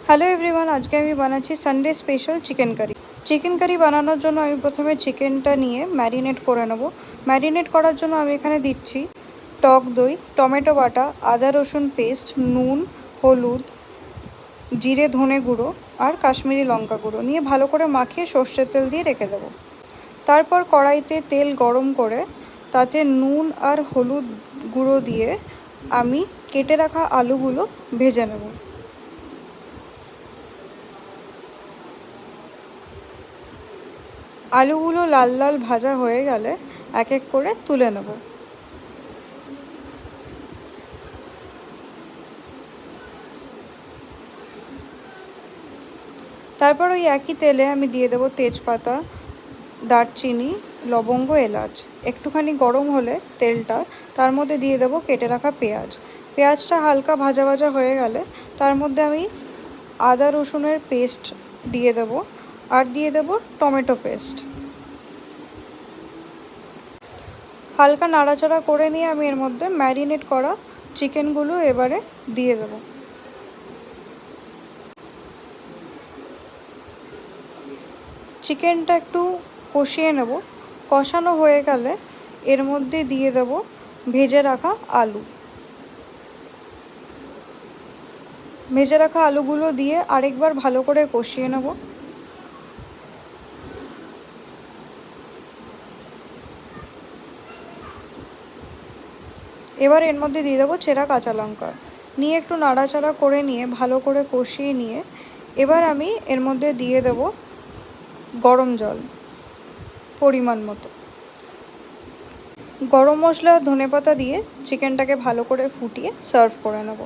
Hello everyone, আজকে আমি বানাচ্ছি Sunday special chicken curry. Chicken curry বানানোর জন্য আমি প্রথমে চিকেনটা নিয়ে ম্যারিনেট করে নেব। ম্যারিনেট করার জন্য আমি এখানে দিচ্ছি টক দই, টমেটো বাটা, আদা রসুন পেস্ট, নুন, হলুদ, জিরে ধনে গুঁড়ো আর কাশ্মীরি লঙ্কা গুঁড়ো নিয়ে ভালো করে মাখিয়ে সর্ষের তেল দিয়ে রেখে দেবো। তারপর কড়াইতে তেল গরম করে তাতে নুন আর হলুদ গুঁড়ো দিয়ে আমি কেটে রাখা আলুগুলো ভেজে নেব। আলুগুলো লাল লাল ভাজা হয়ে গেলে এক এক করে তুলে নেব। তারপর ওই একই তেলে আমি দিয়ে দেবো তেজপাতা, দারচিনি, লবঙ্গ, এলাচ। একটুখানি গরম হলে তেলটা তার মধ্যে দিয়ে দেবো কেটে রাখা পেঁয়াজ। পেঁয়াজটা হালকা ভাজা ভাজা হয়ে গেলে তার মধ্যে আমি আদা রসুনের পেস্ট দিয়ে দেবো আর দিয়ে দেবো টমেটো পেস্ট। হালকা নাড়াচাড়া করে নিয়ে আমি এর মধ্যে ম্যারিনেট করা চিকেনগুলো এবারে দিয়ে দেবো। চিকেনটা একটু কষিয়ে নেব। কষানো হয়ে গেলে এর মধ্যে দিয়ে দেব ভেজে রাখা আলু। ভেজে রাখা আলুগুলো দিয়ে আরেকবার ভালো করে কষিয়ে নেব। এবার এর মধ্যে দিয়ে দেবো ছেঁড়া কাঁচা লঙ্কা নিয়ে একটু নাড়াচাড়া করে নিয়ে ভালো করে কষিয়ে নিয়ে এবার আমি এর মধ্যে দিয়ে দেব গরম জল পরিমাণ মতো। গরম মশলা আর ধনেপাতা দিয়ে চিকেনটাকে ভালো করে ফুটিয়ে সার্ভ করে নেব।